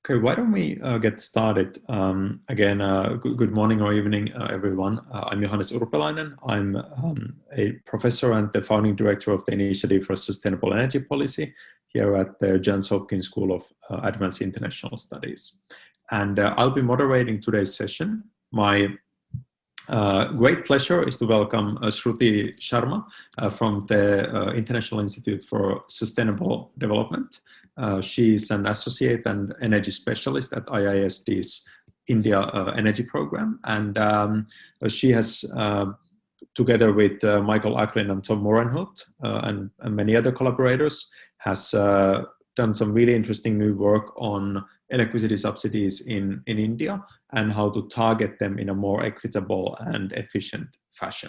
Okay, why don't we get started? Again, good morning or evening, everyone. I'm Johannes Urpelainen. I'm a professor and the founding director of the Initiative for Sustainable Energy Policy here at the Johns Hopkins School of Advanced International Studies. And I'll be moderating today's session. My great pleasure is to welcome Shruti Sharma from the International Institute for Sustainable Development. She's an associate and energy specialist at IISD's India Energy Program. And she has, together with Michael Acklin and Tom Morenhout and many other collaborators, has done some really interesting new work on electricity subsidies in India and how to target them in a more equitable and efficient fashion.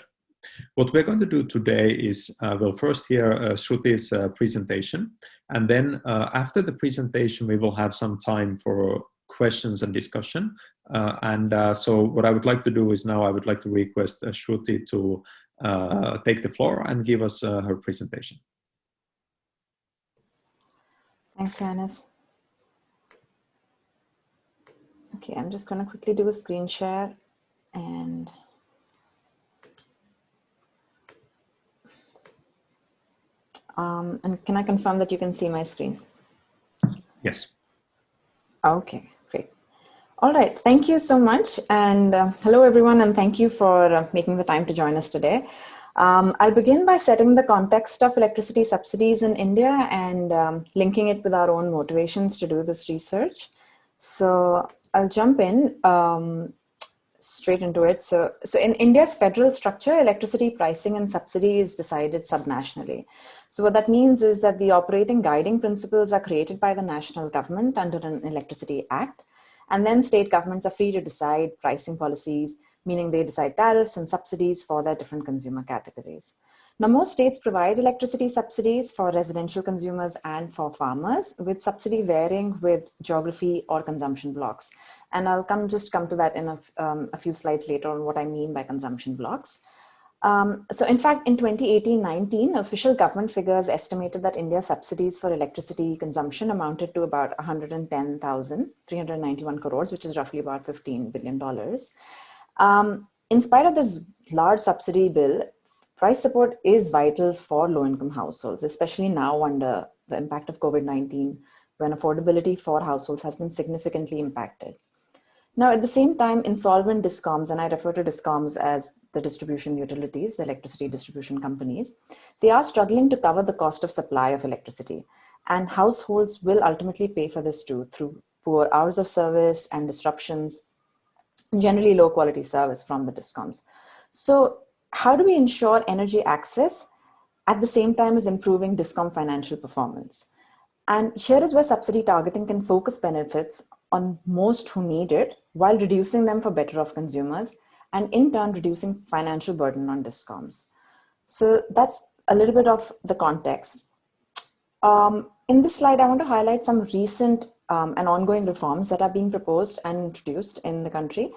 What we're going to do today is we'll first hear Shruti's presentation, and then after the presentation we will have some time for questions and discussion. So what I would like to do is now I would like to request Shruti to take the floor and give us her presentation. Thanks, Johannes. Okay, I'm just going to quickly do a screen share and can I confirm that you can see my screen? Yes. Okay, great. All right, thank you so much. And hello, everyone, and thank you for making the time to join us today. I'll begin by setting the context of electricity subsidies in India and linking it with our own motivations to do this research. So I'll jump in straight into it. So in India's federal structure, electricity pricing and subsidy is decided subnationally. So what that means is that the operating guiding principles are created by the national government under an Electricity Act, and then state governments are free to decide pricing policies, meaning they decide tariffs and subsidies for their different consumer categories. Now, most states provide electricity subsidies for residential consumers and for farmers, with subsidy varying with geography or consumption blocks. And I'll come to that in a few slides later on what I mean by consumption blocks. So in fact, in 2018-19, official government figures estimated that India's subsidies for electricity consumption amounted to about 110,391 crores, which is roughly about $15 billion. In spite of this large subsidy bill, price support is vital for low-income households, especially now under the impact of COVID-19, when affordability for households has been significantly impacted. Now, at the same time, insolvent discoms, and I refer to discoms as the distribution utilities, the electricity distribution companies, they are struggling to cover the cost of supply of electricity. And households will ultimately pay for this too, through poor hours of service and disruptions, generally low quality service from the discoms. So how do we ensure energy access at the same time as improving discom financial performance? And here is where subsidy targeting can focus benefits on most who need it while reducing them for better off consumers and in turn reducing financial burden on discoms. So that's a little bit of the context. In this slide, I want to highlight some recent and ongoing reforms that are being proposed and introduced in the country.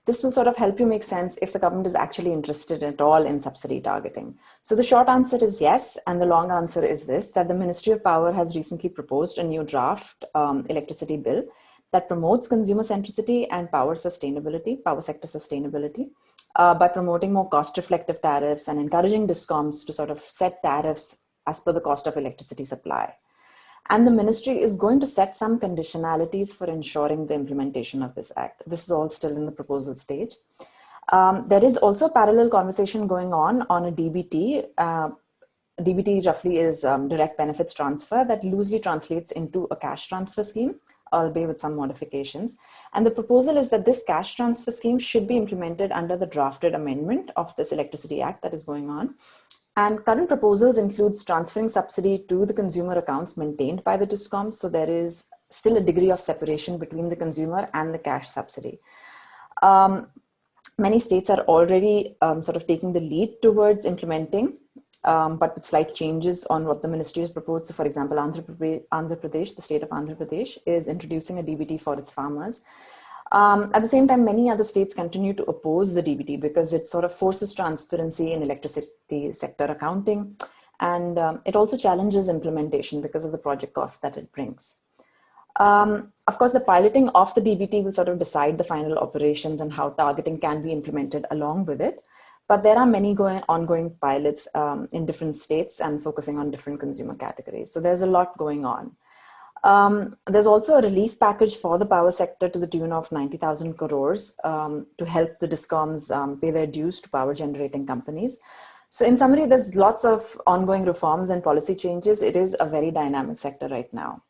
This will sort of help you make sense if the government is actually interested at all in subsidy targeting. So the short answer is yes, and the long answer is this, that the Ministry of Power has recently proposed a new draft electricity bill that promotes consumer centricity and power sector sustainability, by promoting more cost-reflective tariffs and encouraging discoms to sort of set tariffs as per the cost of electricity supply. And the ministry is going to set some conditionalities for ensuring the implementation of this act. This is all still in the proposal stage. There is also a parallel conversation going on a DBT. DBT roughly is direct benefits transfer that loosely translates into a cash transfer scheme, albeit with some modifications. And the proposal is that this cash transfer scheme should be implemented under the drafted amendment of this Electricity Act that is going on. And current proposals includes transferring subsidy to the consumer accounts maintained by the discoms. So there is still a degree of separation between the consumer and the cash subsidy. Many states are already sort of taking the lead towards implementing, but with slight changes on what the ministry has proposed. So for example, Andhra Pradesh, the state of Andhra Pradesh is introducing a DBT for its farmers. At the same time, many other states continue to oppose the DBT because it sort of forces transparency in electricity sector accounting. And it also challenges implementation because of the project costs that it brings. Of course, the piloting of the DBT will sort of decide the final operations and how targeting can be implemented along with it. But there are many ongoing pilots in different states and focusing on different consumer categories. So there's a lot going on. There's also a relief package for the power sector to the tune of 90,000 crores to help the DISCOMs pay their dues to power generating companies. So in summary, there's lots of ongoing reforms and policy changes. It is a very dynamic sector right now.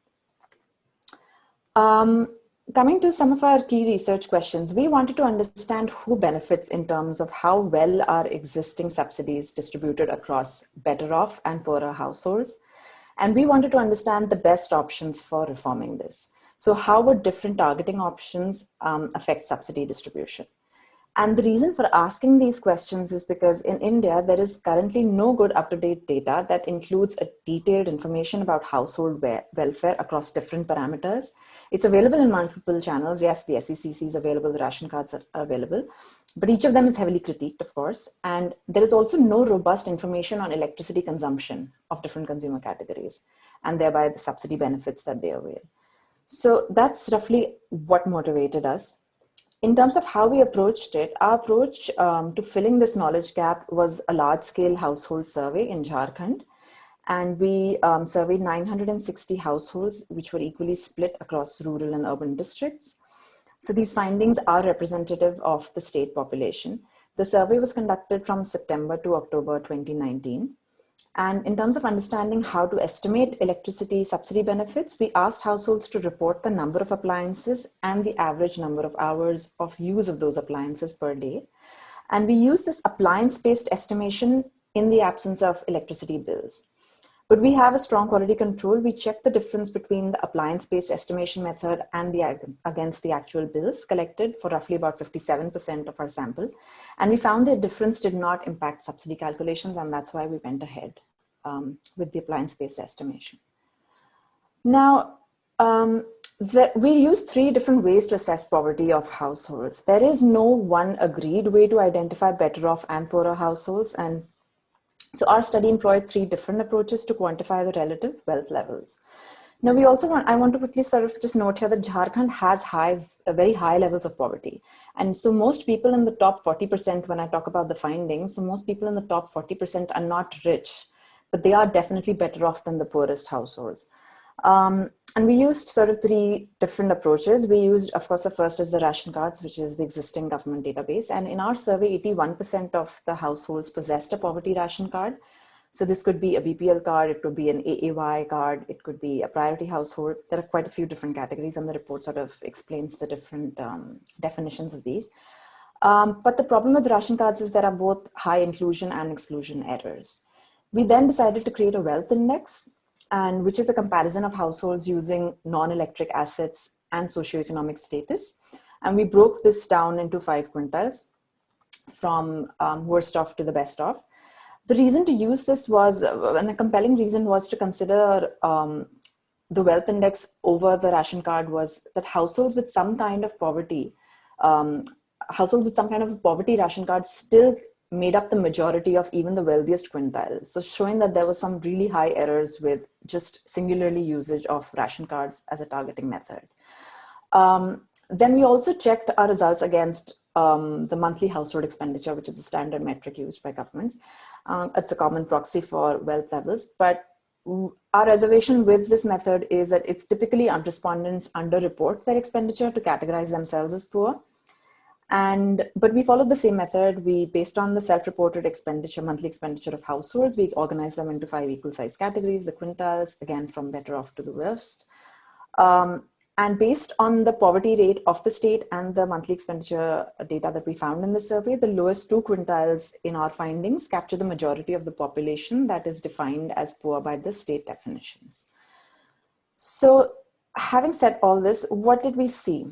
Coming to some of our key research questions, we wanted to understand who benefits in terms of how well are existing subsidies distributed across better off and poorer households. And we wanted to understand the best options for reforming this. So how would different targeting options affect subsidy distribution? And the reason for asking these questions is because in India, there is currently no good up-to-date data that includes a detailed information about household welfare across different parameters. It's available in multiple channels. Yes, the SECC is available, the ration cards are available, but each of them is heavily critiqued, of course. And there is also no robust information on electricity consumption of different consumer categories, and thereby the subsidy benefits that they avail. So that's roughly what motivated us. In terms of how we approached it, our approach to filling this knowledge gap was a large-scale household survey in Jharkhand. And we surveyed 960 households, which were equally split across rural and urban districts. So these findings are representative of the state population. The survey was conducted from September to October 2019. And in terms of understanding how to estimate electricity subsidy benefits, we asked households to report the number of appliances and the average number of hours of use of those appliances per day. And we used this appliance-based estimation in the absence of electricity bills. But we have a strong quality control. We checked the difference between the appliance-based estimation method and against the actual bills collected for roughly about 57% of our sample. And we found the difference did not impact subsidy calculations, and that's why we went ahead with the appliance-based estimation. Now, we use 3 different ways to assess poverty of households. There is no one agreed way to identify better off and poorer households, and so our study employed 3 different approaches to quantify the relative wealth levels. Now I want to quickly sort of just note here that Jharkhand has very high levels of poverty. And so most people in the top 40%, when I talk about the findings, so most people in the top 40% are not rich, but they are definitely better off than the poorest households. And we used sort of 3 different approaches. We used, of course, the first is the ration cards, which is the existing government database. And in our survey, 81% of the households possessed a poverty ration card. So this could be a BPL card, it could be an AAY card, it could be a priority household. There are quite a few different categories, and the report sort of explains the different definitions of these. But the problem with ration cards is there are both high inclusion and exclusion errors. We then decided to create a wealth index, and which is a comparison of households using non-electric assets and socioeconomic status. And we broke this down into 5 quintiles from worst off to the best off. The reason to use this was, and a compelling reason was to consider the wealth index over the ration card was that households with some kind of poverty, ration card still made up the majority of even the wealthiest quintile. So showing that there was some really high errors with just singularly usage of ration cards as a targeting method. Then we also checked our results against the monthly household expenditure, which is a standard metric used by governments. It's a common proxy for wealth levels, but our reservation with this method is that it's typically respondents underreport their expenditure to categorize themselves as poor. But we followed the same method. Based on the self-reported expenditure, monthly expenditure of households, we organized them into 5 equal size categories, the quintiles, again, from better off to the worst. And based on the poverty rate of the state and the monthly expenditure data that we found in the survey, the lowest 2 quintiles in our findings capture the majority of the population that is defined as poor by the state definitions. So having said all this, what did we see?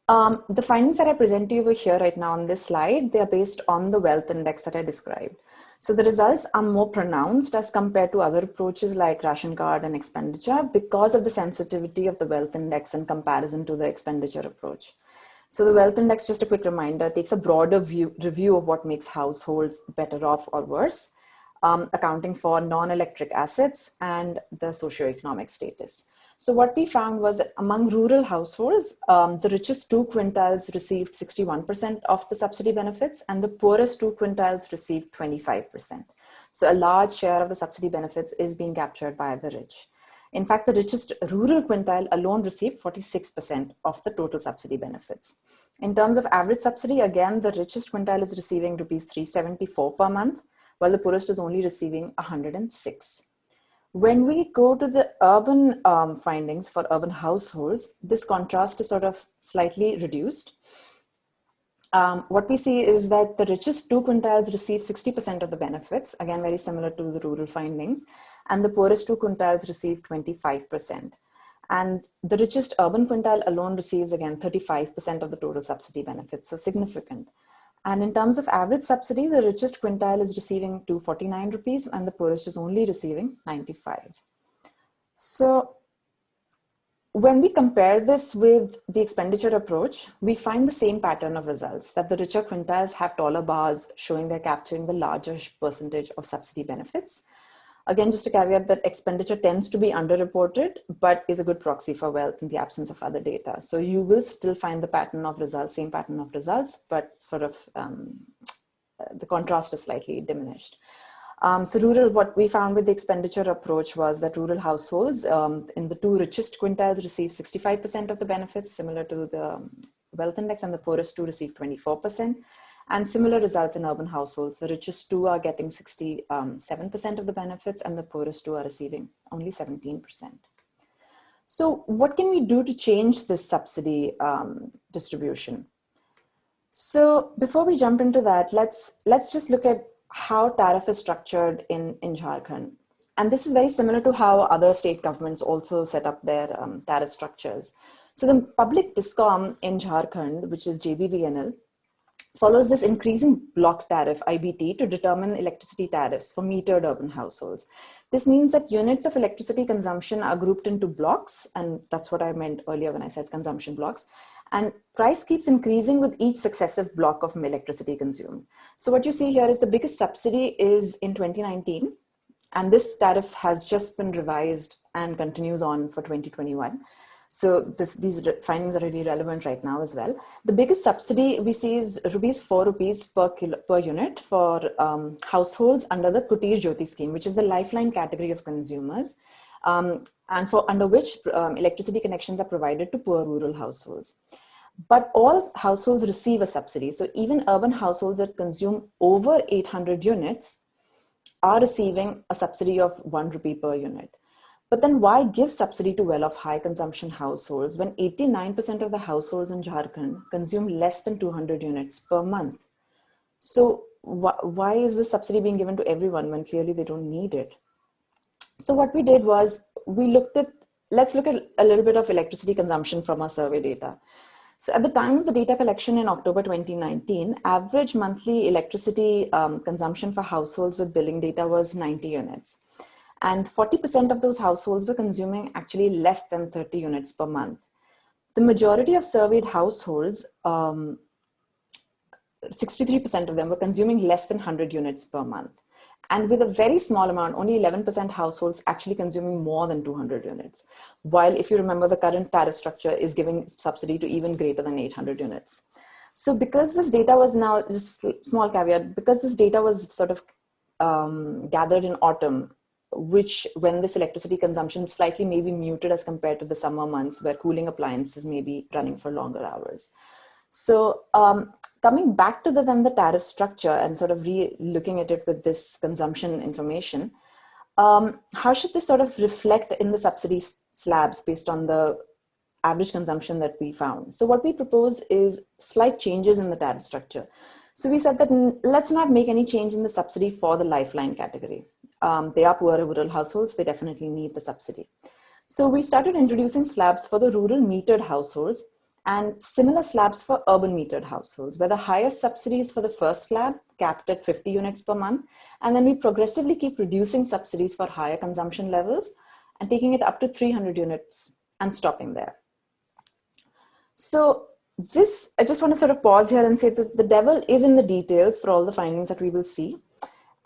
The findings that I present to you over here right now on this slide, they are based on the wealth index that I described. So the results are more pronounced as compared to other approaches like ration card and expenditure because of the sensitivity of the wealth index in comparison to the expenditure approach. So the wealth index, just a quick reminder, takes a broader review of what makes households better off or worse, accounting for non-electric assets and the socioeconomic status. So what we found was that among rural households, the richest 2 quintiles received 61% of the subsidy benefits, and the poorest 2 quintiles received 25%. So a large share of the subsidy benefits is being captured by the rich. In fact, the richest rural quintile alone received 46% of the total subsidy benefits. In terms of average subsidy, again, the richest quintile is receiving rupees 374 per month, while the poorest is only receiving 106. When we go to the urban findings for urban households, this contrast is sort of slightly reduced. What we see is that the richest 2 quintiles receive 60% of the benefits, again, very similar to the rural findings, and the poorest 2 quintiles receive 25%. And the richest urban quintile alone receives, again, 35% of the total subsidy benefits, so significant. And in terms of average subsidy, the richest quintile is receiving 249 rupees and the poorest is only receiving 95. So when we compare this with the expenditure approach, we find the same pattern of results, that the richer quintiles have taller bars showing they're capturing the larger percentage of subsidy benefits. Again, just a caveat that expenditure tends to be underreported, but is a good proxy for wealth in the absence of other data. So you will still find the pattern of results, same pattern of results, but sort of the contrast is slightly diminished. So rural, what we found with the expenditure approach was that rural households in the 2 richest quintiles receive 65% of the benefits, similar to the wealth index, and the poorest 2 receive 24%. And similar results in urban households. The richest 2 are getting 67% of the benefits and the poorest 2 are receiving only 17%. So what can we do to change this subsidy distribution? So before we jump into that, let's just look at how tariff is structured in Jharkhand. And this is very similar to how other state governments also set up their tariff structures. So the public discom in Jharkhand, which is JBVNL, follows this increasing block tariff, IBT, to determine electricity tariffs for metered urban households. This means that units of electricity consumption are grouped into blocks, and that's what I meant earlier when I said consumption blocks, and price keeps increasing with each successive block of electricity consumed. So what you see here is the biggest subsidy is in 2019, and this tariff has just been revised and continues on for 2021. So these findings are really relevant right now as well. The biggest subsidy we see is 4 rupees per unit for households under the Kutir Jyoti scheme, which is the lifeline category of consumers, and under which electricity connections are provided to poor rural households. But all households receive a subsidy. So even urban households that consume over 800 units are receiving a subsidy of 1 rupee per unit. But then why give subsidy to well-off high consumption households when 89% of the households in Jharkhand consume less than 200 units per month? So why is this subsidy being given to everyone when clearly they don't need it? So what we did was let's look at a little bit of electricity consumption from our survey data. So at the time of the data collection in October 2019, average monthly electricity consumption for households with billing data was 90 units. And 40% of those households were consuming actually less than 30 units per month. The majority of surveyed households, 63% of them were consuming less than 100 units per month. And with a very small amount, only 11% households actually consuming more than 200 units. While if you remember, the current tariff structure is giving subsidy to even greater than 800 units. So because this data was now, just small caveat, because this data was sort of gathered in autumn, which when this electricity consumption slightly may be muted as compared to the summer months where cooling appliances may be running for longer hours. So coming back to the tariff structure and sort of looking at it with this consumption information, how should this sort of reflect in the subsidy slabs based on the average consumption that we found? So what we propose is slight changes in the tariff structure. So we said that let's not make any change in the subsidy for the lifeline category. They are poor rural households, they definitely need the subsidy. So we started introducing slabs for the rural metered households and similar slabs for urban metered households, where the highest subsidy is for the first slab, capped at 50 units per month. And then we progressively keep reducing subsidies for higher consumption levels and taking it up to 300 units and stopping there. So I just want to sort of pause here and say that the devil is in the details for all the findings that we will see.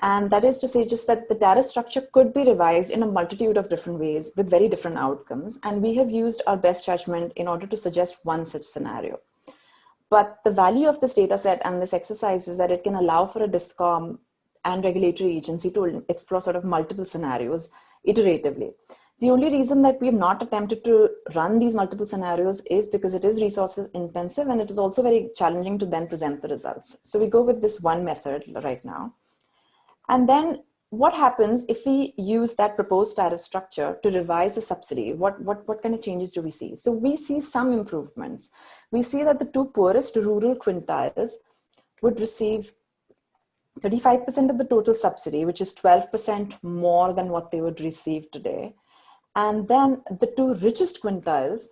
And that is to say just that the tariff structure could be revised in a multitude of different ways with very different outcomes. And we have used our best judgment in order to suggest one such scenario. But the value of this data set and this exercise is that it can allow for a DISCOM and regulatory agency to explore sort of multiple scenarios iteratively. The only reason that we have not attempted to run these multiple scenarios is because it is resource intensive and it is also very challenging to then present the results. So we go with this one method right now. And then what happens if we use that proposed tariff structure to revise the subsidy? What kind of changes do we see? So we see some improvements. We see that the two poorest rural quintiles would receive 35% of the total subsidy, which is 12% more than what they would receive today. And then the two richest quintiles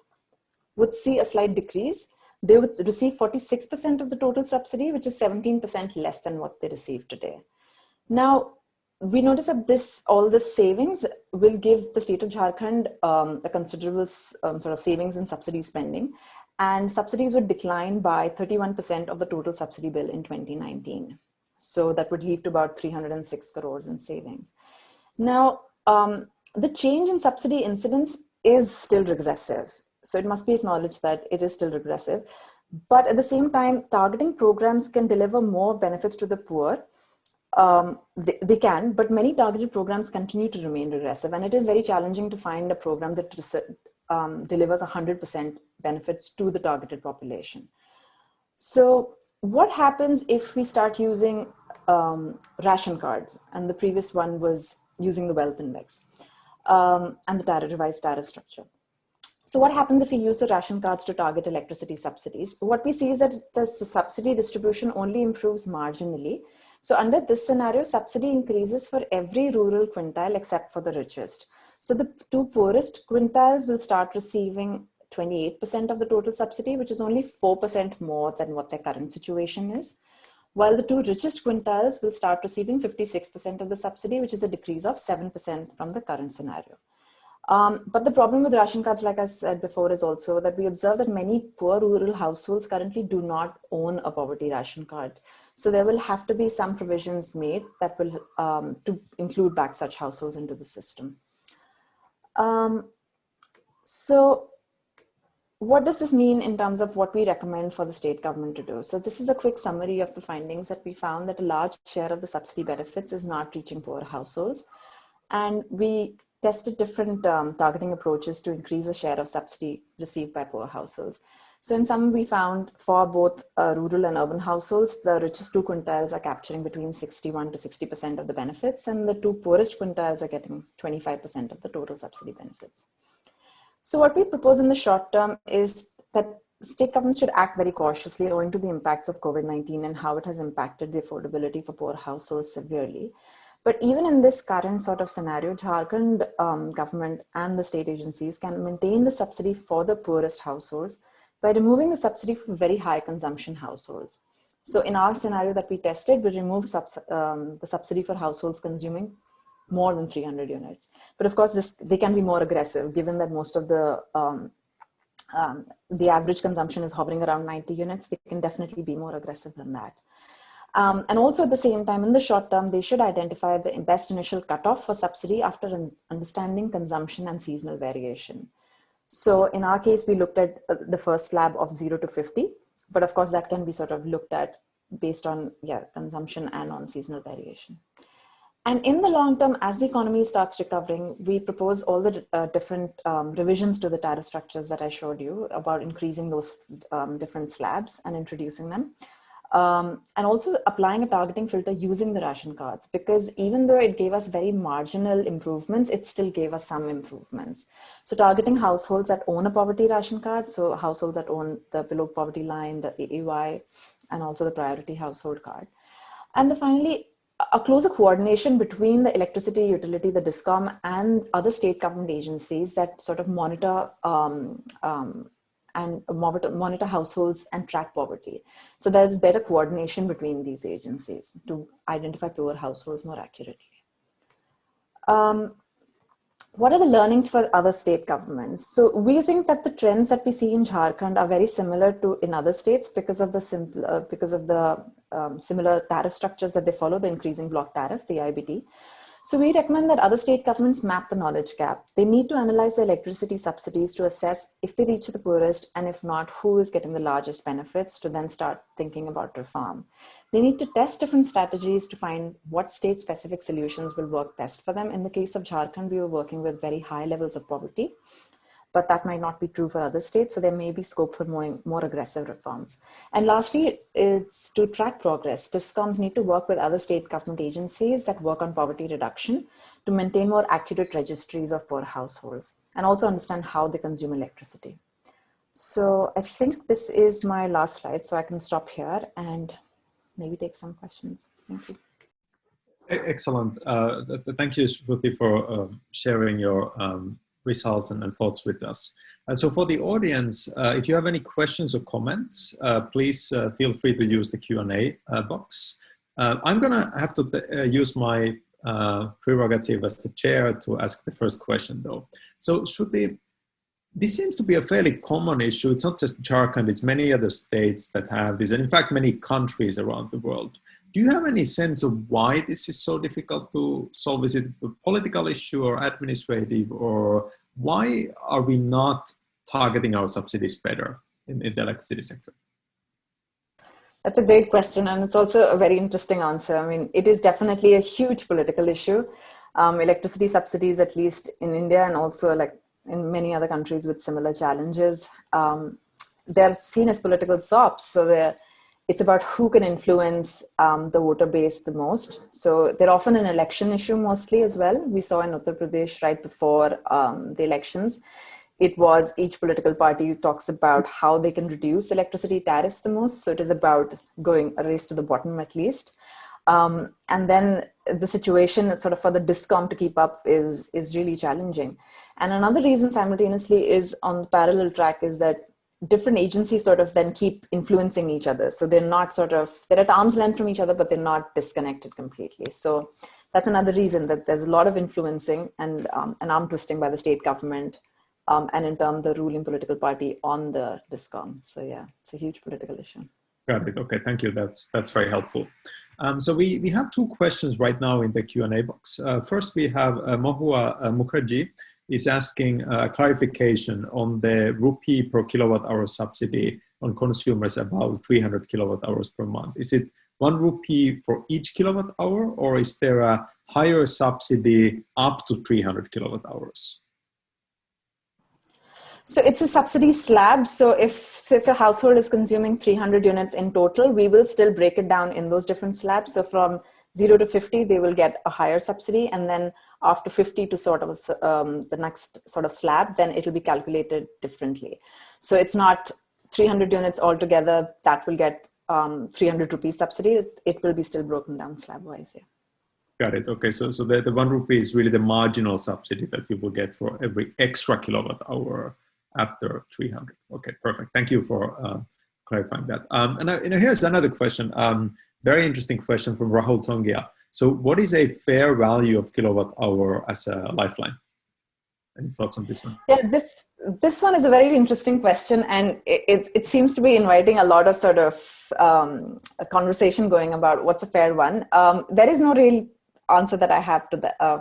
would see a slight decrease. They would receive 46% of the total subsidy, which is 17% less than what they receive today. Now, we notice that all this savings will give the state of Jharkhand a considerable sort of savings in subsidy spending, and subsidies would decline by 31% of the total subsidy bill in 2019. So that would lead to about 306 crores in savings. Now, the change in subsidy incidence is still regressive. So it must be acknowledged that it is still regressive. But at the same time, targeting programs can deliver more benefits to the poor. They can, but many targeted programs continue to remain regressive. And it is very challenging to find a program that delivers 100% benefits to the targeted population. So what happens if we start using ration cards? And the previous one was using the wealth index and the revised tariff structure. So what happens if we use the ration cards to target electricity subsidies? What we see is that the subsidy distribution only improves marginally. So under this scenario, subsidy increases for every rural quintile except for the richest. So the two poorest quintiles will start receiving 28% of the total subsidy, which is only 4% more than what their current situation is. While the two richest quintiles will start receiving 56% of the subsidy, which is a decrease of 7% from the current scenario. But the problem with ration cards, like I said before, is also that we observe that many poor rural households currently do not own a poverty ration card. So there will have to be some provisions made that will to include back such households into the system. So what does this mean in terms of what we recommend for the state government to do? So this is a quick summary of the findings that we found that a large share of the subsidy benefits is not reaching poor households. And we tested different targeting approaches to increase the share of subsidy received by poor households. So in some, we found for both rural and urban households, the richest two quintiles are capturing between 61 to 60% of the benefits, and the two poorest quintiles are getting 25% of the total subsidy benefits. So what we propose in the short term is that state governments should act very cautiously owing to the impacts of COVID-19 and how it has impacted the affordability for poor households severely. But even in this current sort of scenario, Jharkhand government and the state agencies can maintain the subsidy for the poorest households by removing the subsidy for very high consumption households. So in our scenario that we tested, we removed the subsidy for households consuming more than 300 units. But of course, they can be more aggressive given that most of the average consumption is hovering around 90 units. They can definitely be more aggressive than that. And also at the same time, in the short term, they should identify the best initial cutoff for subsidy after understanding consumption and seasonal variation. So in our case, we looked at the first slab of 0 to 50, but of course that can be sort of looked at based on consumption and on seasonal variation. And in the long term, as the economy starts recovering, we propose all the different revisions to the tariff structures that I showed you about increasing those different slabs and introducing them. And also applying a targeting filter using the ration cards, because even though it gave us very marginal improvements, it still gave us some improvements. So targeting households that own a poverty ration card, so households that own the below poverty line, the AAY, and also the priority household card. And finally, a closer coordination between the electricity utility, the DISCOM, and other state government agencies that sort of monitor households and track poverty. So there's better coordination between these agencies to identify poor households more accurately. what are the learnings for other state governments? So we think that the trends that we see in Jharkhand are very similar to in other states because of the similar tariff structures that they follow, the increasing block tariff, the IBT. So we recommend that other state governments map the knowledge gap. They need to analyze the electricity subsidies to assess if they reach the poorest, and if not, who is getting the largest benefits, to then start thinking about reform. They need to test different strategies to find what state-specific solutions will work best for them. In the case of Jharkhand, we were working with very high levels of poverty, but that might not be true for other states. So there may be scope for more aggressive reforms. And lastly, it's to track progress. DISCOMs need to work with other state government agencies that work on poverty reduction to maintain more accurate registries of poor households, and also understand how they consume electricity. So I think this is my last slide, so I can stop here and maybe take some questions. Thank you. Excellent. Thank you, Shruti, for sharing your results and thoughts with us. So for the audience, if you have any questions or comments, please feel free to use the Q&A box. I'm gonna have to use my prerogative as the chair to ask the first question though. So Shruti, this seems to be a fairly common issue. It's not just Jharkhand, it's many other states that have this, and in fact, many countries around the world. Do you have any sense of why this is so difficult to solve? Is it a political issue or administrative, or why are we not targeting our subsidies better in the electricity sector? That's a great question, and it's also a very interesting answer. I mean, it is definitely a huge political issue. Electricity subsidies, at least in India and also like in many other countries with similar challenges, they're seen as political sops. So it's about who can influence the voter base the most. So they're often an election issue mostly as well. We saw in Uttar Pradesh right before the elections, it was each political party talks about how they can reduce electricity tariffs the most. So it is about going a race to the bottom at least. And then the situation sort of for the DISCOM to keep up is really challenging. And another reason simultaneously is on the parallel track is that different agencies sort of then keep influencing each other. So they're not they're at arm's length from each other, but they're not disconnected completely. So that's another reason that there's a lot of influencing and an arm twisting by the state government and in turn the ruling political party on the DISCOM. So yeah, it's a huge political issue. Got it. Okay, thank you. That's very helpful. So we have two questions right now in the Q&A box. First, we have Mohua Mukherjee is asking clarification on the rupee per kilowatt hour subsidy on consumers above 300 kilowatt hours per month. Is it 1 rupee for each kilowatt hour, or is there a higher subsidy up to 300 kilowatt hours? So it's a subsidy slab. So if a household is consuming 300 units in total, we will still break it down in those different slabs. So from 0 to 50, they will get a higher subsidy. And then after 50 to sort of the next sort of slab, then it will be calculated differently. So it's not 300 units altogether that will get 300 rupees subsidy. It will be still broken down slab wise. Yeah. Got it. Okay, so the 1 rupee is really the marginal subsidy that you will get for every extra kilowatt hour after 300. Okay, perfect. Thank you for clarifying that. And here's another question. Very interesting question from Rahul Tongia. So what is a fair value of kilowatt hour as a lifeline? Any thoughts on this one? Yeah, this one is a very interesting question, and it seems to be inviting a lot of sort of a conversation going about what's a fair one. There is no real answer that I have to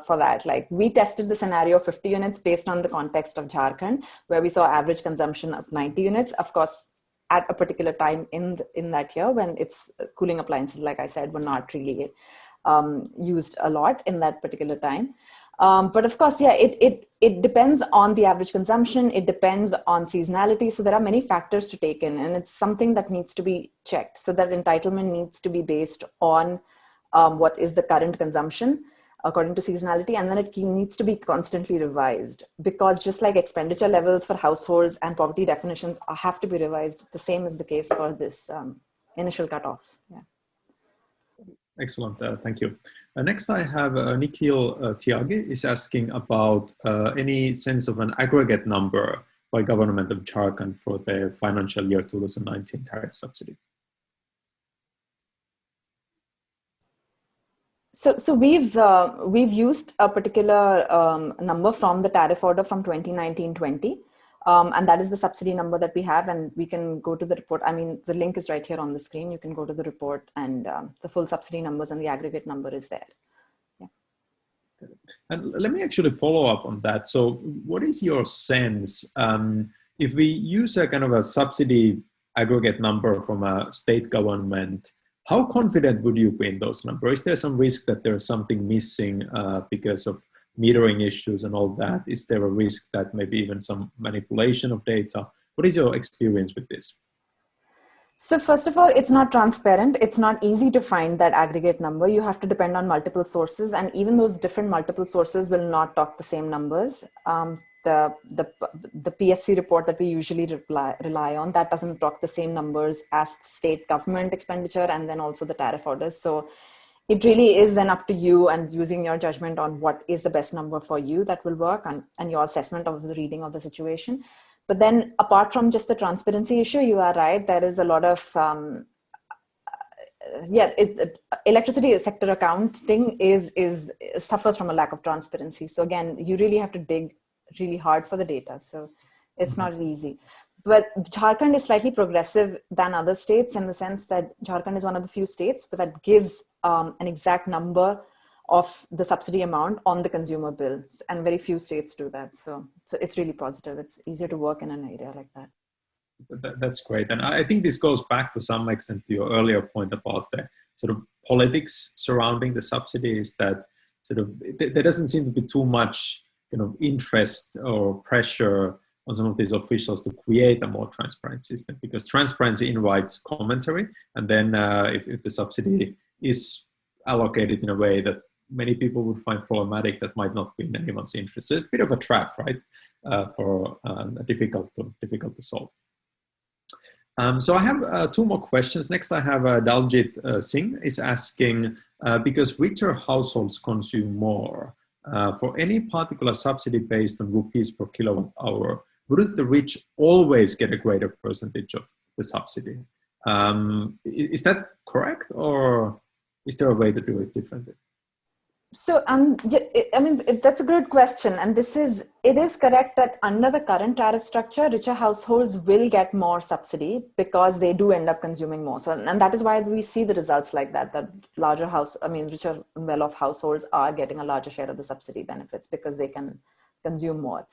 for that. Like, we tested the scenario of 50 units based on the context of Jharkhand, where we saw average consumption of 90 units. Of course, at a particular time in that year when it's cooling appliances, like I said, were not really used a lot in that particular time. But of course, yeah, it depends on the average consumption. It depends on seasonality. So there are many factors to take in, and it's something that needs to be checked. So that entitlement needs to be based on what is the current consumption according to seasonality, and then it needs to be constantly revised, because just like expenditure levels for households and poverty definitions have to be revised, the same is the case for this initial cutoff. Yeah. Excellent, thank you. Next I have Nikhil Tyagi is asking about any sense of an aggregate number by government of Jharkhand for the financial year 2019 tariff subsidy. So we've used a particular number from the tariff order from 2019-20. And that is the subsidy number that we have, and we can go to the report. I mean, the link is right here on the screen. You can go to the report, and the full subsidy numbers and the aggregate number is there. Yeah. And let me actually follow up on that. So what is your sense, if we use a kind of a subsidy aggregate number from a state government, how confident would you be in those numbers? Is there some risk that there's something missing because of metering issues and all that? Is there a risk that maybe even some manipulation of data? What is your experience with this? So first of all, it's not transparent. It's not easy to find that aggregate number. You have to depend on multiple sources, and even those different multiple sources will not talk the same numbers. The PFC report that we usually rely on, that doesn't talk the same numbers as the state government expenditure and then also the tariff orders. So it really is then up to you and using your judgment on what is the best number for you that will work, and your assessment of the reading of the situation. But then apart from just the transparency issue, you are right, there is a lot of, electricity sector accounting suffers from a lack of transparency. So again, you really have to dig really hard for the data. So it's not easy. But Jharkhand is slightly progressive than other states in the sense that Jharkhand is one of the few states that gives an exact number of the subsidy amount on the consumer bills, and very few states do that. So it's really positive. It's easier to work in an area like that. That's great. And I think this goes back to some extent to your earlier point about the sort of politics surrounding the subsidies, that sort of there doesn't seem to be too much interest or pressure on some of these officials to create a more transparent system, because transparency invites commentary. And then if the subsidy is allocated in a way that many people would find problematic, that might not be in anyone's interest. So it's a bit of a trap, right? For difficult to solve. So I have two more questions. Next, I have Daljit Singh is asking, because richer households consume more, for any particular subsidy based on rupees per kilowatt hour, wouldn't the rich always get a greater percentage of the subsidy? Is that correct, or is there a way to do it differently? So, that's a good question. And it is correct that under the current tariff structure, richer households will get more subsidy because they do end up consuming more. So, and that is why we see the results like that richer and well-off households are getting a larger share of the subsidy benefits because they can consume more.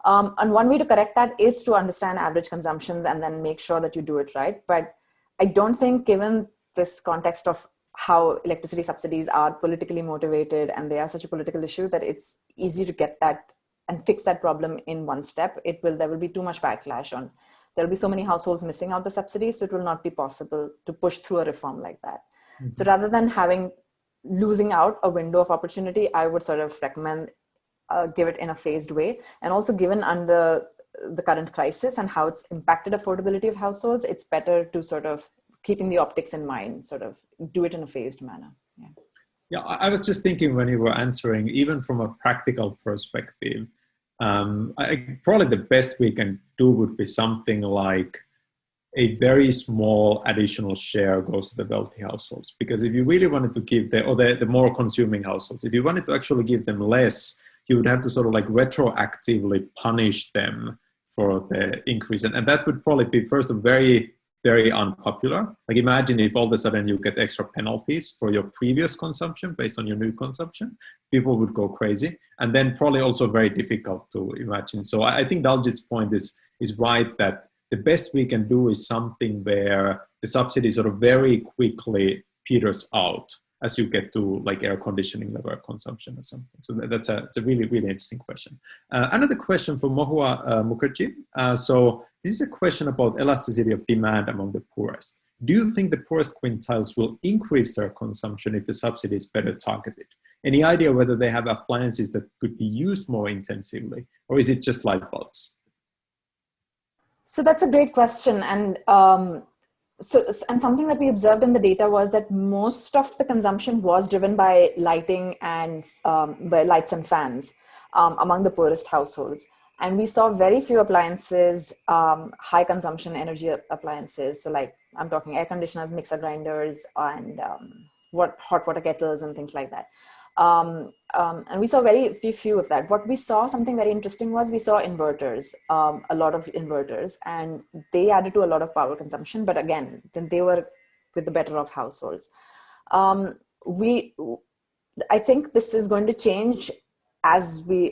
And one way to correct that is to understand average consumptions and then make sure that you do it right. But I don't think, given this context of how electricity subsidies are politically motivated and they are such a political issue, that it's easy to get that and fix that problem in one step. There will be too much backlash on. There will be so many households missing out the subsidies, so it will not be possible to push through a reform like that. Mm-hmm. So rather than losing out a window of opportunity, I would sort of recommend give it in a phased way. And also, given under the current crisis and how it's impacted affordability of households, it's better to sort of, keeping the optics in mind, sort of do it in a phased manner. Yeah, I was just thinking when you were answering, even from a practical perspective, probably the best we can do would be something like a very small additional share goes to the wealthy households. Because if you really wanted to give the more consuming households, if you wanted to actually give them less, you would have to sort of like retroactively punish them for the increase. And that would probably be, first of all, very, very unpopular. Like, imagine if all of a sudden you get extra penalties for your previous consumption based on your new consumption, people would go crazy. And then probably also very difficult to imagine. So I think Daljit's point is right, that the best we can do is something where the subsidy sort of very quickly peters out as you get to like air conditioning level consumption or something. So it's a really, really interesting question. Another question from Mohua Mukherjee. So this is a question about elasticity of demand among the poorest. Do you think the poorest quintiles will increase their consumption if the subsidy is better targeted? Any idea whether they have appliances that could be used more intensively, or is it just light bulbs? So that's a great question. And something that we observed in the data was that most of the consumption was driven by lighting and by lights and fans among the poorest households. And we saw very few appliances, high consumption energy appliances. So like I'm talking air conditioners, mixer grinders, and hot water kettles and things like that. And we saw very few of that. What we saw, something very interesting, was we saw inverters, a lot of inverters, and they added to a lot of power consumption. But again, then they were with the better off households. I think this is going to change as we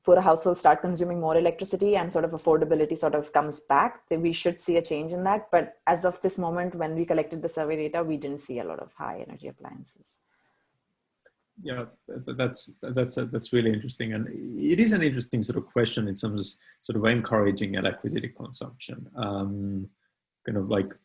poorer households start consuming more electricity and sort of affordability sort of comes back. We should see a change in that. But as of this moment, when we collected the survey data, we didn't see a lot of high energy appliances. Yeah, that's really interesting, and it is an interesting sort of question in terms of sort of encouraging electricity consumption. Kind of like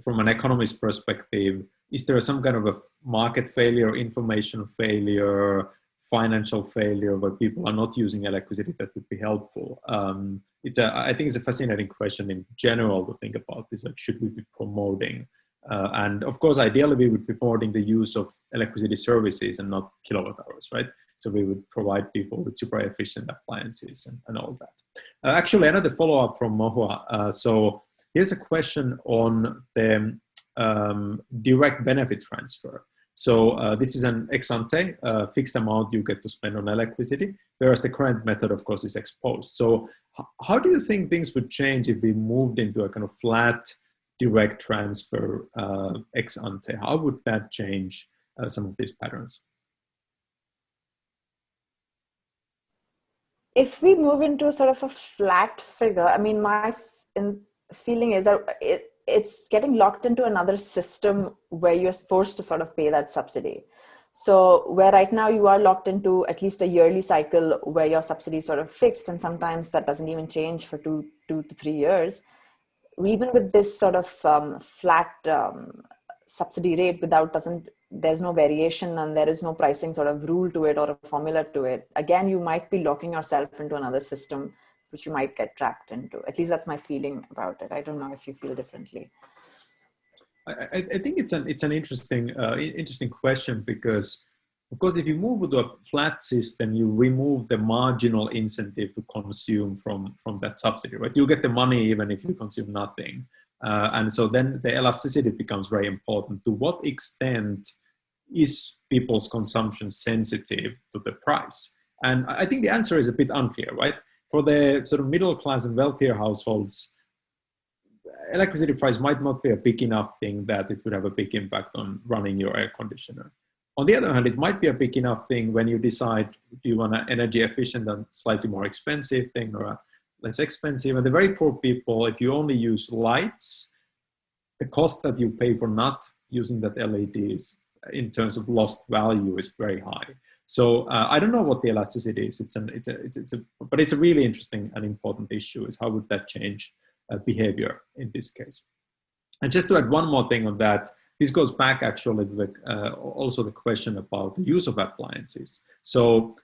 from an economist perspective, is there some kind of a market failure, information failure, financial failure where people are not using electricity that would be helpful? I think it's a fascinating question in general to think about this. Like, should we be promoting? And of course, ideally, we would be promoting the use of electricity services and not kilowatt hours, right? So we would provide people with super efficient appliances and all that. Actually, another follow-up from Mohua. So here's a question on the direct benefit transfer. So this is an ex-ante fixed amount you get to spend on electricity, whereas the current method, of course, is exposed. So how do you think things would change if we moved into a kind of flat direct transfer ex-ante? How would that change some of these patterns? If we move into sort of a flat figure, I mean, my feeling is that it's getting locked into another system where you're forced to sort of pay that subsidy. So where right now you are locked into at least a yearly cycle where your subsidy is sort of fixed, and sometimes that doesn't even change for two to 3 years. Even with this sort of flat subsidy rate there's no variation and there is no pricing sort of rule to it or a formula to it. Again, you might be locking yourself into another system, which you might get trapped into. At least that's my feeling about it. I don't know if you feel differently. I think it's an interesting question, because of course, if you move to a flat system, you remove the marginal incentive to consume from that subsidy, right? You get the money even if you consume nothing. And so then the elasticity becomes very important. To what extent is people's consumption sensitive to the price? And I think the answer is a bit unclear, right? For the sort of middle class and wealthier households, electricity price might not be a big enough thing that it would have a big impact on running your air conditioner. On the other hand, it might be a big enough thing when you decide, do you want an energy efficient and slightly more expensive thing or a less expensive? And the very poor people, if you only use lights, the cost that you pay for not using that LEDs in terms of lost value is very high. So I don't know what the elasticity is. But it's a really interesting and important issue, is how would that change behavior in this case? And just to add one more thing on that, this goes back actually to also the question about the use of appliances. So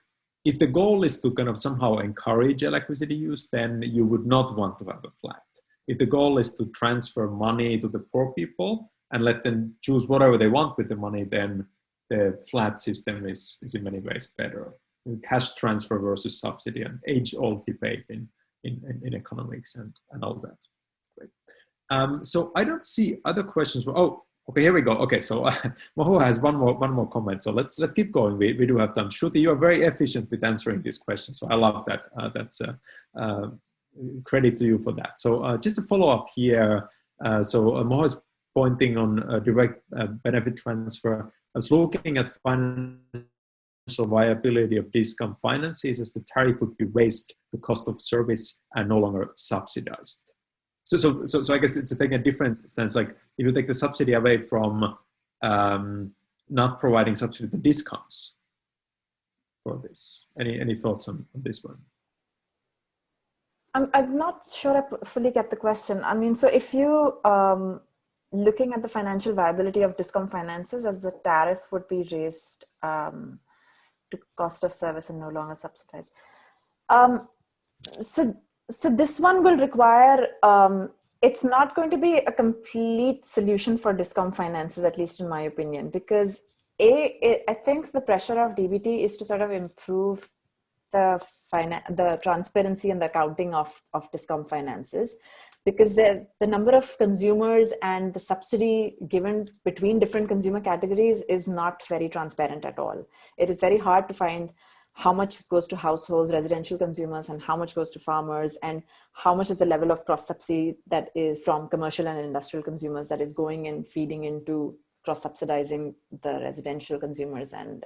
if the goal is to kind of somehow encourage electricity use, then you would not want to have a flat. If the goal is to transfer money to the poor people and let them choose whatever they want with the money, then the flat system is in many ways better. Cash transfer versus subsidy, and age-old debate in economics and all that. Great. So I don't see other questions. Oh, okay, here we go. Okay, so Moho has one more comment. So let's keep going. We do have time. Shruti, you are very efficient with answering this question. So I love that. That's credit to you for that. So just a follow up here. So Moho is pointing on direct benefit transfer. I was looking at financial viability of discount finances as the tariff would be raised, the cost of service and no longer subsidized. So I guess it's taking a different stance. Like if you take the subsidy away from not providing subsidy to discounts for this. Any thoughts on this one? I'm not sure I fully get the question. I mean, so if you looking at the financial viability of discount finances as the tariff would be raised to cost of service and no longer subsidized. So this one will require, it's not going to be a complete solution for discount finances, at least in my opinion, because I think the pressure of DBT is to sort of improve the transparency and the accounting of discount finances. because the number of consumers and the subsidy given between different consumer categories is not very transparent at all. It is very hard to find how much goes to households, residential consumers, and how much goes to farmers, and how much is the level of cross-subsidy that is from commercial and industrial consumers that is going and feeding into cross-subsidizing the residential consumers and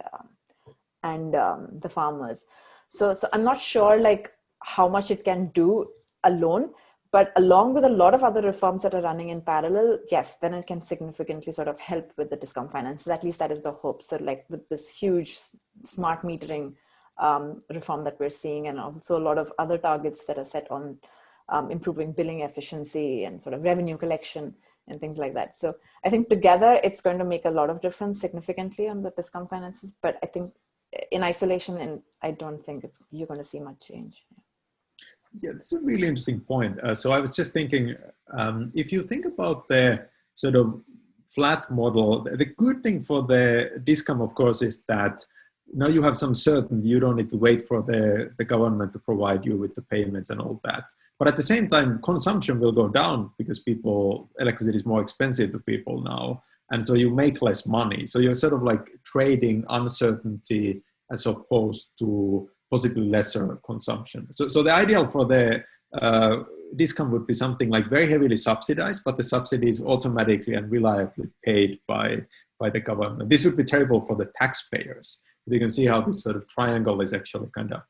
the farmers. So I'm not sure like how much it can do alone, but along with a lot of other reforms that are running in parallel, yes, then it can significantly sort of help with the discount finances. At least that is the hope. So like with this huge smart metering reform that we're seeing, and also a lot of other targets that are set on improving billing efficiency and sort of revenue collection and things like that. So I think together it's going to make a lot of difference significantly on the discount finances, but I think in isolation, and I don't think you're going to see much change. Yeah, that's a really interesting point. So I was just thinking, if you think about the sort of flat model, the good thing for the discount, of course, is that now you have some certainty. You don't need to wait for the government to provide you with the payments and all that. But at the same time, consumption will go down because electricity is more expensive to people now. And so you make less money. So you're sort of like trading uncertainty as opposed to possibly lesser consumption. So the ideal for the discount would be something like very heavily subsidized, but the subsidy is automatically and reliably paid by the government. This would be terrible for the taxpayers. You can see how this sort of triangle is actually kind of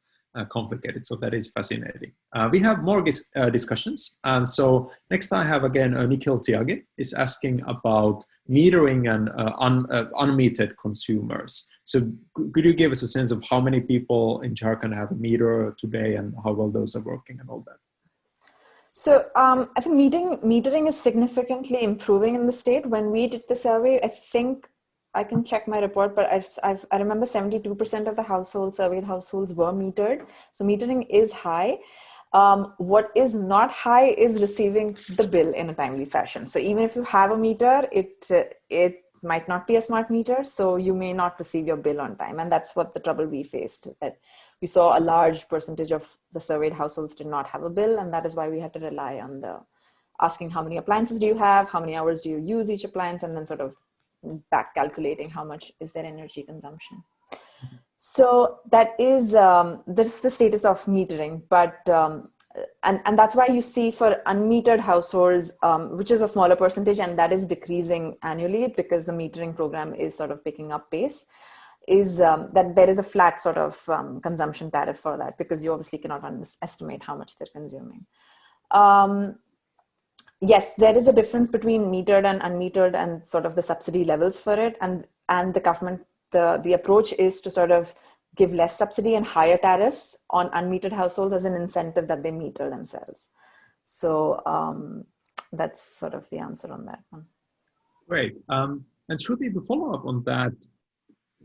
complicated. So that is fascinating. We have more discussions. And so next I have again, Nikhil Tyagi is asking about metering and unmetered consumers. So could you give us a sense of how many people in Jharkhand have a meter today and how well those are working and all that? So I think metering is significantly improving in the state. When we did the survey, I think I can check my report, but I remember 72% of the surveyed households were metered. So metering is high. What is not high is receiving the bill in a timely fashion. So even if you have a meter, it might not be a smart meter, so you may not receive your bill on time. And that's what the trouble we faced, that we saw a large percentage of the surveyed households did not have a bill. And that is why we had to rely on asking how many appliances do you have, how many hours do you use each appliance, and then sort of back calculating how much is their energy consumption. So that is this is the status of metering, but and that's why you see for unmetered households, which is a smaller percentage, and that is decreasing annually because the metering program is sort of picking up pace, is that there is a flat sort of consumption tariff for that, because you obviously cannot estimate how much they're consuming. Yes, there is a difference between metered and unmetered and sort of the subsidy levels for it. And the government, the approach is to sort of give less subsidy and higher tariffs on unmetered households as an incentive that they meter themselves. So that's sort of the answer on that one. Great. And Shruti, to follow up on that,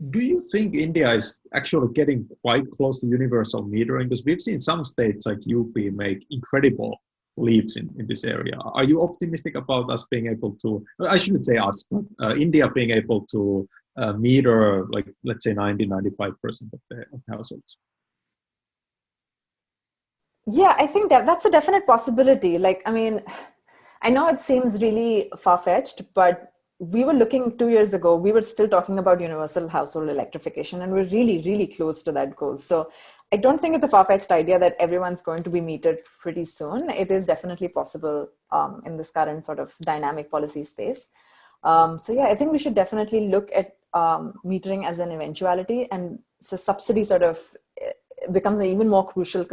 do you think India is actually getting quite close to universal metering? Because we've seen some states like UP make incredible leaps in this area. Are you optimistic about us being able to, I shouldn't say us, but India being able to meter, like, let's say 90-95% of the households? Yeah, I think that's a definite possibility. Like, I mean, I know it seems really far-fetched, but we were looking 2 years ago, we were still talking about universal household electrification, and we're really, really close to that goal. So I don't think it's a far-fetched idea that everyone's going to be metered pretty soon. It is definitely possible in this current sort of dynamic policy space. So yeah, I think we should definitely look at metering as an eventuality, and so subsidy sort of becomes an even more crucial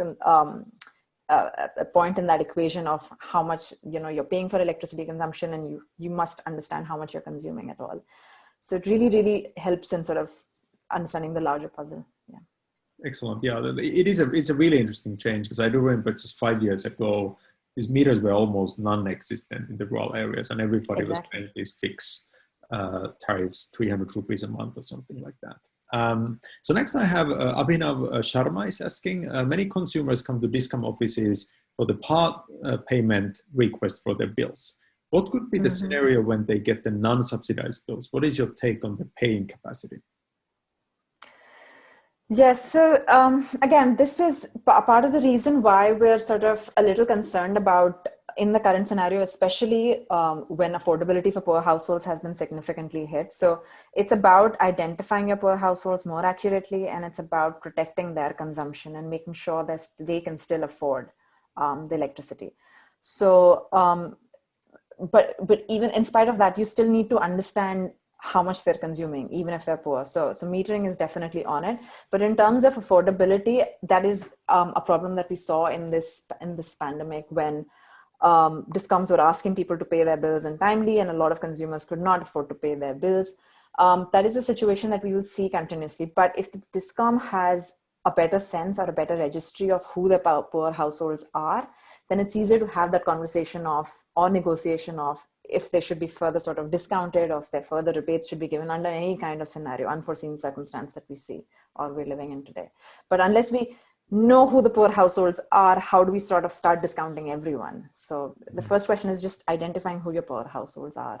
a point in that equation of how much you're paying for electricity consumption, and you must understand how much you're consuming at all. So it really, really helps in sort of understanding the larger puzzle. Yeah. Excellent. Yeah, it's a really interesting change, because I do remember just 5 years ago, these meters were almost non-existent in the rural areas, and everybody was paying these fixed tariffs, 300 rupees a month or something like that. So next I have Abhinav Sharma is asking, many consumers come to discount offices for the part payment request for their bills. What could be the scenario when they get the non-subsidized bills? What is your take on the paying capacity? Yes, so again, this is part of the reason why we're sort of a little concerned about in the current scenario, especially when affordability for poor households has been significantly hit. So it's about identifying your poor households more accurately, and it's about protecting their consumption and making sure that they can still afford the electricity. So, but even in spite of that, you still need to understand how much they're consuming, even if they're poor. So metering is definitely on it. But in terms of affordability, that is a problem that we saw in this pandemic, when discoms were asking people to pay their bills in timely, and a lot of consumers could not afford to pay their bills. That is a situation that we will see continuously. But if the discom has a better sense or a better registry of who the poor households are, then it's easier to have that conversation of, or negotiation of, if they should be further sort of discounted, or if their further rebates should be given under any kind of scenario, unforeseen circumstance that we see or we're living in today. But unless we know who the poor households are, how do we sort of start discounting everyone? So the first question is just identifying who your poor households are.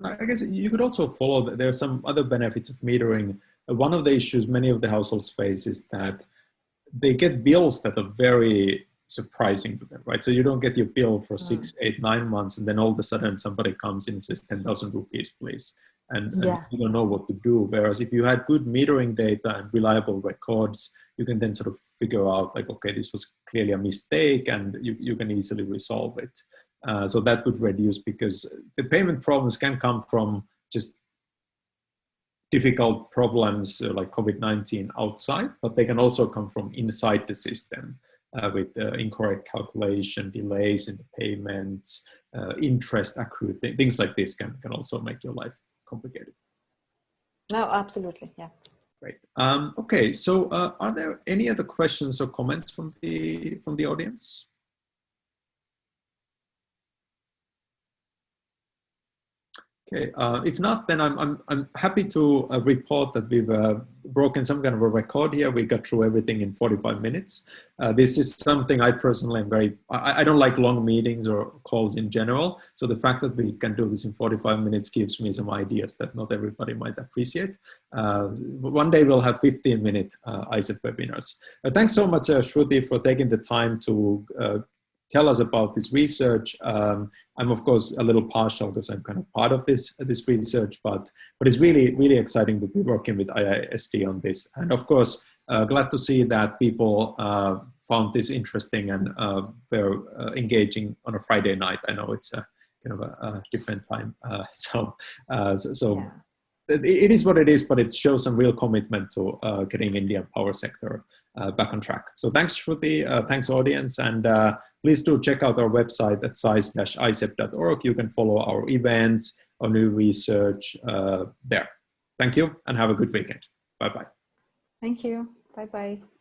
I guess you could also follow that there are some other benefits of metering. One of the issues many of the households face is that they get bills that are very surprising to them, right? So you don't get your bill for 6, 8, 9 months, and then all of a sudden somebody comes in and says 10,000 rupees, please. And you don't know what to do. Whereas if you had good metering data and reliable records, you can then sort of figure out like, okay, this was clearly a mistake, and you can easily resolve it. So that would reduce, because the payment problems can come from just difficult problems like COVID-19 outside, but they can also come from inside the system with incorrect calculation, delays in the payments, interest accrued, things like this can also make your life complicated. No, absolutely, yeah. Great. Okay, so are there any other questions or comments from the audience? Okay, if not, then I'm happy to report that we've broken some kind of a record here. We got through everything in 45 minutes. This is something I personally am I don't like long meetings or calls in general. So the fact that we can do this in 45 minutes gives me some ideas that not everybody might appreciate. One day we'll have 15-minute ISEP webinars. Thanks so much, Shruti, for taking the time to tell us about this research. I'm of course a little partial because I'm kind of part of this research, but it's really exciting to be working with IISD on this. And of course, glad to see that people found this interesting and they're engaging on a Friday night. I know it's a kind of a different time, yeah. It is what it is, but it shows some real commitment to getting Indian power sector back on track. So thanks, Shruti, thanks audience, and please do check out our website at size-isep.org. You can follow our events, our new research there. Thank you, and have a good weekend. Bye-bye. Thank you. Bye-bye.